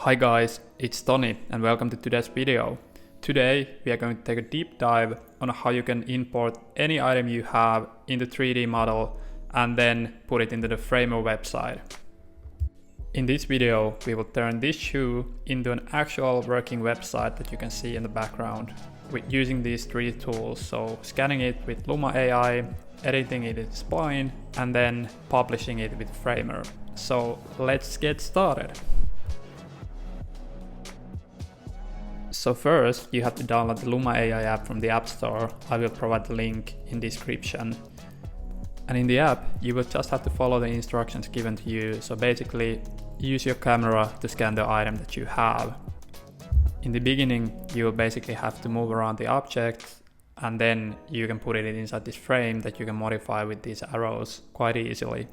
Hi guys, it's Tony and welcome to today's video. Today we are going to take a deep dive on how you can import any item you have in the 3D model and then put it into the Framer website. In this video we will turn this shoe into an actual working website that you can see in the background with using these three tools, so scanning it with Luma AI, editing it in Spline and then publishing it with Framer. So let's get started. So first, you have to download the Luma AI app from the App Store. I will provide the link in the description. And in the app, you will just have to follow the instructions given to you. So basically, use your camera to scan the item that you have. In the beginning, you will basically have to move around the object, and then you can put it inside this frame that you can modify with these arrows quite easily.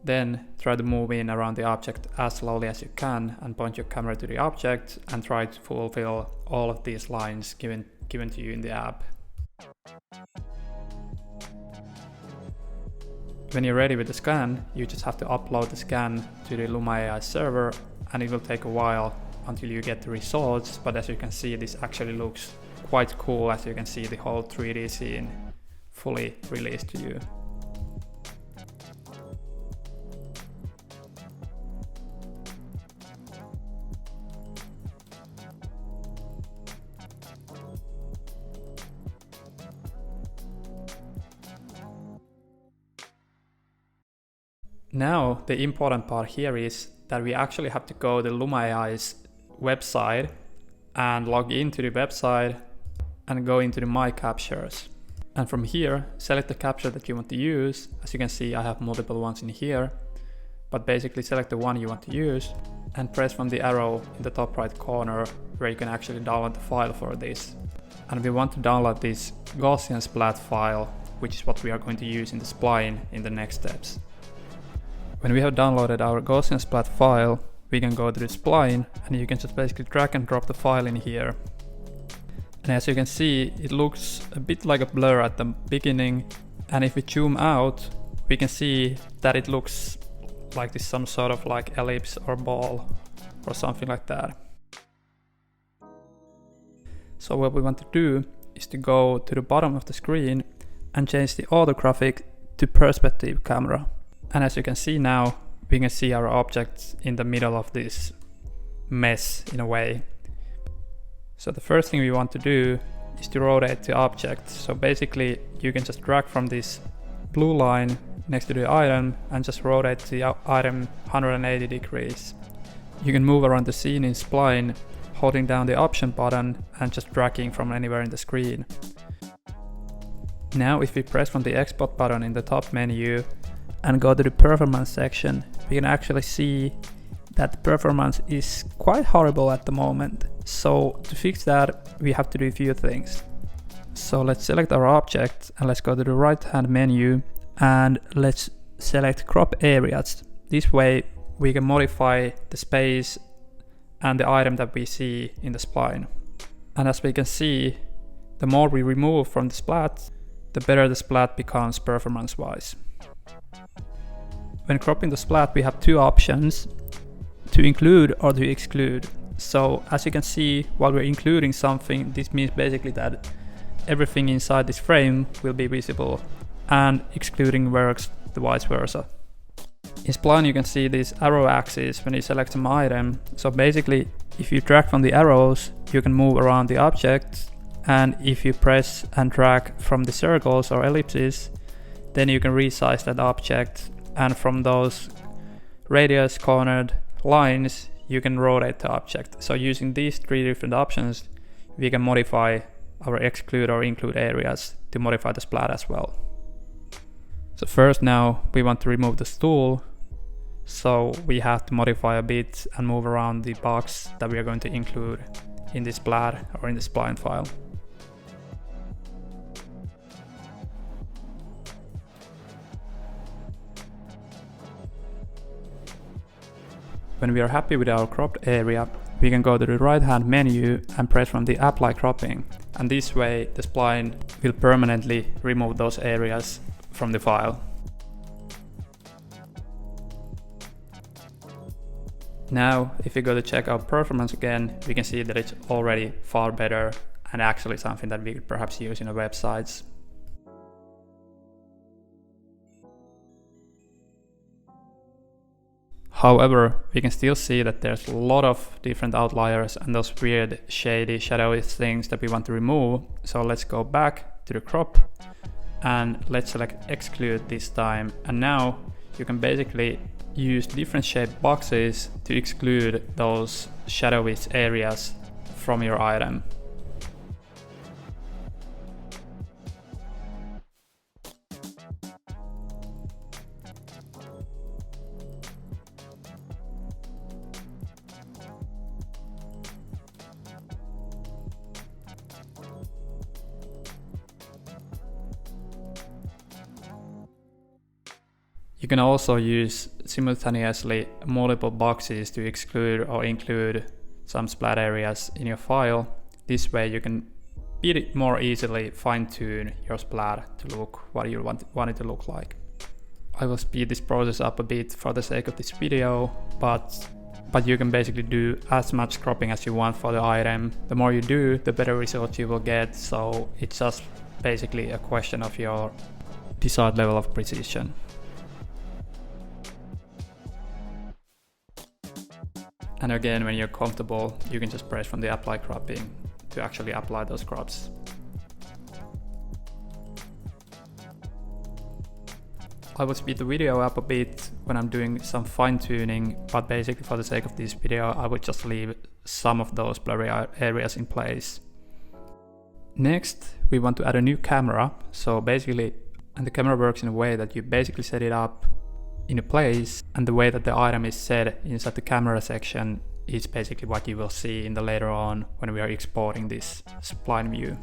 Then try to move in around the object as slowly as you can and point your camera to the object and try to fulfill all of these lines given to you in the app. When you're ready with the scan, you just have to upload the scan to the Luma AI server, and it will take a while until you get the results, but as you can see, this actually looks quite cool as you can see the whole 3D scene fully released to you. Now, the important part here is that we actually have to go to Luma AI's website and log into the website and go into the My Captures. And from here, select the capture that you want to use. As you can see, I have multiple ones in here, but basically select the one you want to use and press from the arrow in the top right corner where you can actually download the file for this. And we want to download this Gaussian Splat file, which is what we are going to use in the Spline in the next steps. When we have downloaded our Gaussian Splat file, we can go to the Spline and you can just basically drag and drop the file in here. And as you can see, it looks a bit like a blur at the beginning, and if we zoom out, we can see that it looks like this some sort of like ellipse or ball or something like that. So what we want to do is to go to the bottom of the screen and change the orthographic to perspective camera. And as you can see now, we can see our objects in the middle of this mess in a way. So the first thing we want to do is to rotate the object. So basically you can just drag from this blue line next to the item and just rotate the item 180 degrees. You can move around the scene in Spline, holding down the option button and just dragging from anywhere in the screen. Now if we press from the export button in the top menu and go to the performance section, we can actually see that the performance is quite horrible at the moment. So to fix that, we have to do a few things. So let's select our object and let's go to the right hand menu and let's select crop areas. This way we can modify the space and the item that we see in the spline. And as we can see, the more we remove from the splat, the better the splat becomes performance wise. When cropping the splat, we have two options: to include or to exclude. So as you can see, while we're including something, this means basically that everything inside this frame will be visible, and excluding works the vice versa. In Spline you can see this arrow axis when you select some item. So basically, if you drag from the arrows, you can move around the object, and if you press and drag from the circles or ellipses, then you can resize that object, and from those radius cornered lines you can rotate the object. So using these three different options, we can modify our exclude or include areas to modify the splat as well. So first now we want to remove the stool, so we have to modify a bit and move around the box that we are going to include in this splat or in the spline file. When we are happy with our cropped area, we can go to the right hand menu and press from the apply cropping, and this way the spline will permanently remove those areas from the file. Now, if we go to check out performance again, we can see that it's already far better and actually something that we could perhaps use in our websites. However, we can still see that there's a lot of different outliers and those weird shady shadowy things that we want to remove. So let's go back to the crop and let's select exclude this time. And now you can basically use different shaped boxes to exclude those shadowy areas from your item. You can also use simultaneously multiple boxes to exclude or include some splat areas in your file. This way you can more easily fine-tune your splat to look what you want it to look like. I will speed this process up a bit for the sake of this video, but you can basically do as much cropping as you want for the item. The more you do, the better results you will get, so it's just basically a question of your desired level of precision. And again, when you're comfortable, you can just press from the apply cropping to actually apply those crops. I will speed the video up a bit when I'm doing some fine tuning, but basically for the sake of this video, I would just leave some of those blurry areas in place. Next, we want to add a new camera. So basically, and the camera works in a way that you basically set it up in a place, and the way that the item is set inside the camera section is basically what you will see in the later on when we are exporting this spline view.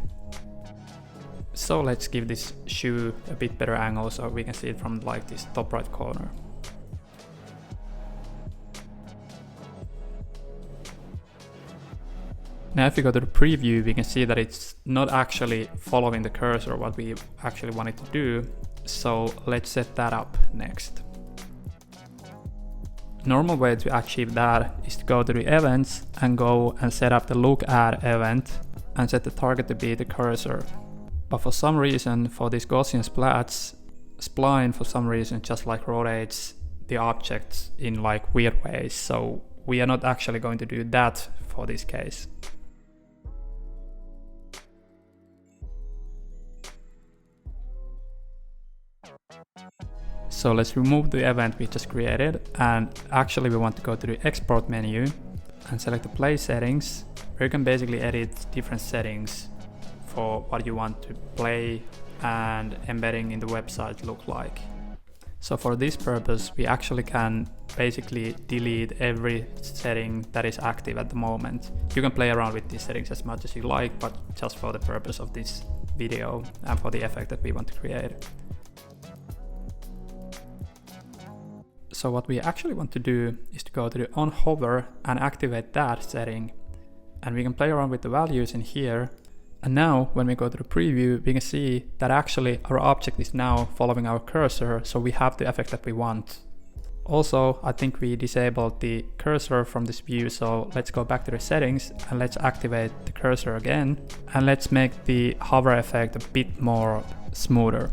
So let's give this shoe a bit better angle so we can see it from like this top right corner. Now if we go to the preview, we can see that it's not actually following the cursor what we actually want it to do. So let's set that up next. Normal way to achieve that is to go to the events and go and set up the look at event and set the target to be the cursor. But for some reason, for these Gaussian splats, Spline for some reason just like rotates the objects in like weird ways. So we are not actually going to do that for this case. So let's remove the event we just created, and actually we want to go to the export menu and select the play settings, where you can basically edit different settings for what you want to play and embedding in the website look like. So for this purpose, we actually can basically delete every setting that is active at the moment. You can play around with these settings as much as you like, but just for the purpose of this video and for the effect that we want to create. So what we actually want to do is to go to the on hover and activate that setting, and we can play around with the values in here. And now when we go to the preview, we can see that actually our object is now following our cursor, so we have the effect that we want. Also, I think we disabled the cursor from this view, so let's go back to the settings and let's activate the cursor again, and let's make the hover effect a bit more smoother.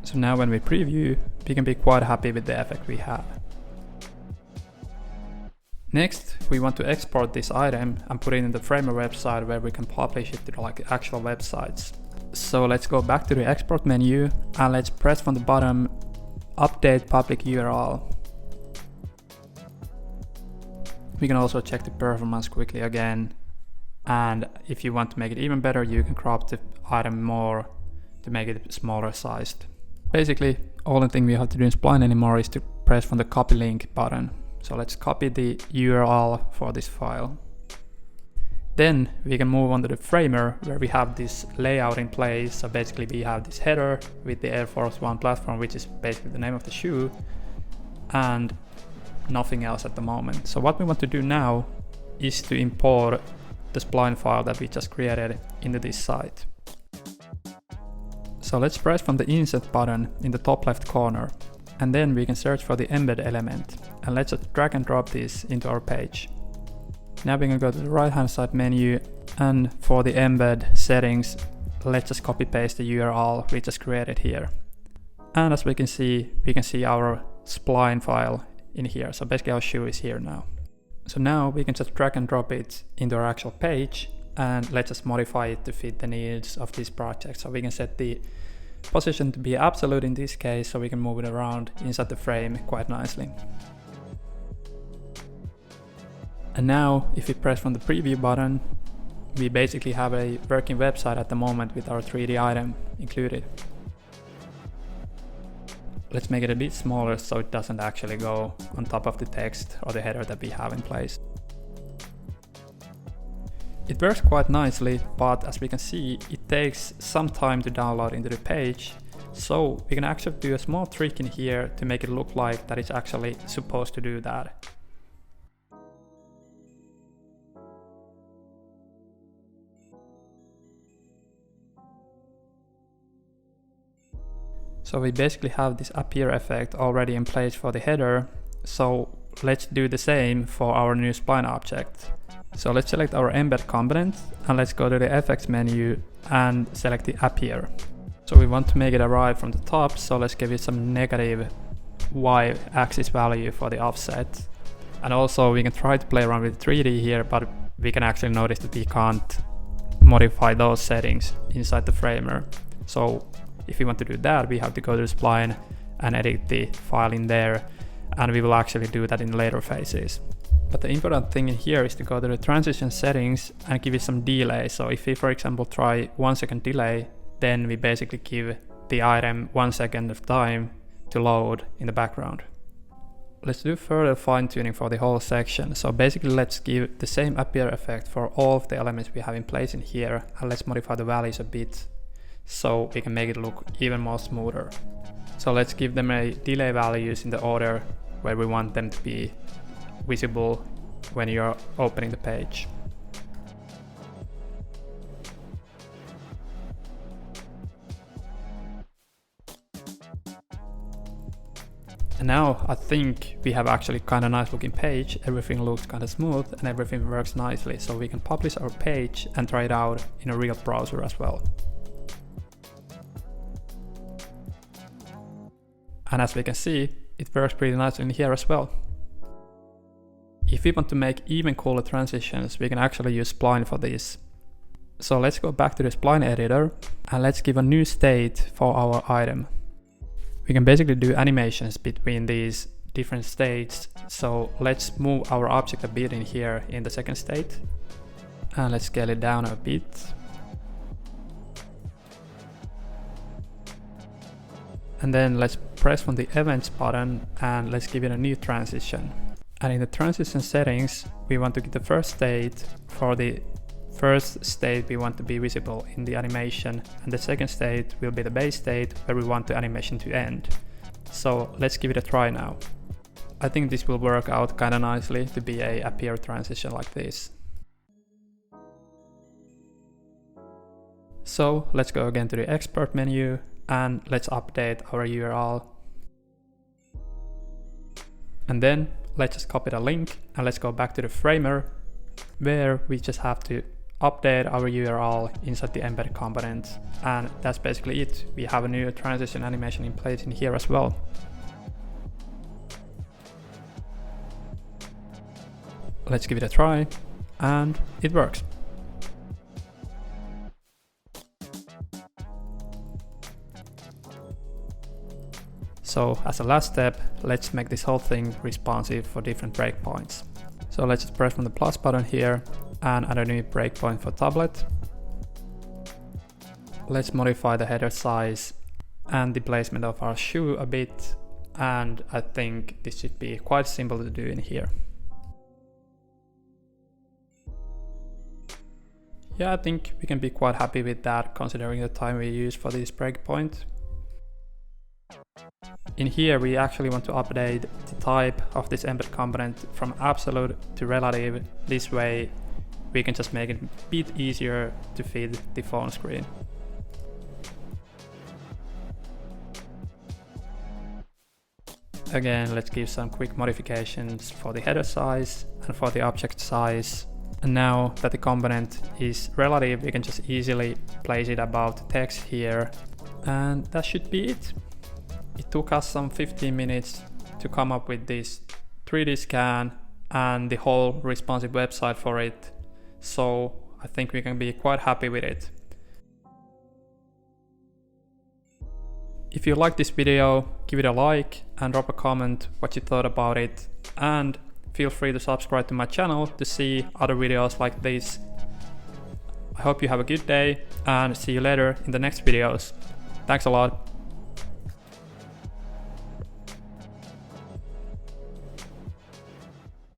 So now when we preview, we can be quite happy with the effect we have. Next, we want to export this item and put it in the Framer website where we can publish it to like actual websites. So let's go back to the export menu and let's press from the bottom update public URL. We can also check the performance quickly again, and if you want to make it even better, you can crop the item more to make it smaller sized. Basically, all the thing we have to do in Spline anymore is to press from the copy link button. So let's copy the URL for this file. Then we can move on to the Framer where we have this layout in place. So basically we have this header with the Air Force One platform, which is basically the name of the shoe, and nothing else at the moment. So what we want to do now is to import the Spline file that we just created into this site. So let's press from the insert button in the top left corner, and then we can search for the embed element. and let's just drag and drop this into our page. Now we can go to the right hand side menu, and for the embed settings, let's just copy paste the URL we just created here. And as we can see our spline file in here. So basically our shoe is here now. So now we can just drag and drop it into our actual page, and let's just modify it to fit the needs of this project. So we can set the position to be absolute in this case, so we can move it around inside the frame quite nicely. And now if we press from the preview button, we basically have a working website at the moment with our 3D item included. Let's make it a bit smaller so it doesn't actually go on top of the text or the header that we have in place. It works quite nicely, but as we can see, it takes some time to download into the page. So we can actually do a small trick in here to make it look like that it's actually supposed to do that. So we basically have this appear effect already in place for the header. So let's do the same for our new spline object. So let's select our embed component and let's go to the effects menu and select the appear. So we want to make it arrive from the top, so let's give it some negative y-axis value for the offset. And also we can try to play around with 3D here, but we can actually notice that we can't modify those settings inside the framer. So if we want to do that, we have to go to the spline and edit the file in there, and we will actually do that in later phases. But the important thing in here is to go to the transition settings and give it some delay. So if we, for example, try 1 second delay, then we basically give the item 1 second of time to load in the background. Let's do further fine tuning for the whole section. So basically let's give the same appear effect for all of the elements we have in place in here, and let's modify the values a bit so we can make it look even more smoother. So let's give them a delay values in the order where we want them to be visible when you're opening the page. And now I think we have actually kind of nice looking page. Everything looks kind of smooth and everything works nicely. So we can publish our page and try it out in a real browser as well. And as we can see, it works pretty nicely in here as well. If we want to make even cooler transitions, we can actually use Spline for this. So let's go back to the Spline editor and let's give a new state for our item. We can basically do animations between these different states. So let's move our object a bit in here in the second state. And let's scale it down a bit. And then let's press from the events button and let's give it a new transition. And in the transition settings, we want to get the first state. For the first state, we want to be visible in the animation, and the second state will be the base state where we want the animation to end. So let's give it a try now. I think this will work out kind of nicely to be a appear transition like this. So let's go again to the export menu and let's update our URL. And then let's just copy the link and let's go back to the framer where we just have to update our URL inside the embed component. And that's basically it. We have a new transition animation in place in here as well. Let's give it a try, and it works. So as a last step, let's make this whole thing responsive for different breakpoints. So let's just press from the plus button here and add a new breakpoint for tablet. Let's modify the header size and the placement of our shoe a bit, and I think this should be quite simple to do in here. Yeah, I think we can be quite happy with that considering the time we use for this breakpoint. In here we actually want to update the type of this embed component from absolute to relative. This way we can just make it a bit easier to fit the phone screen. Again, let's give some quick modifications for the header size and for the object size. And now that the component is relative, we can just easily place it above the text here. And that should be it. It took us some 15 minutes to come up with this 3D scan and the whole responsive website for it. So I think we can be quite happy with it. If you liked this video, give it a like and drop a comment what you thought about it. And feel free to subscribe to my channel to see other videos like this. I hope you have a good day and see you later in the next videos. Thanks a lot.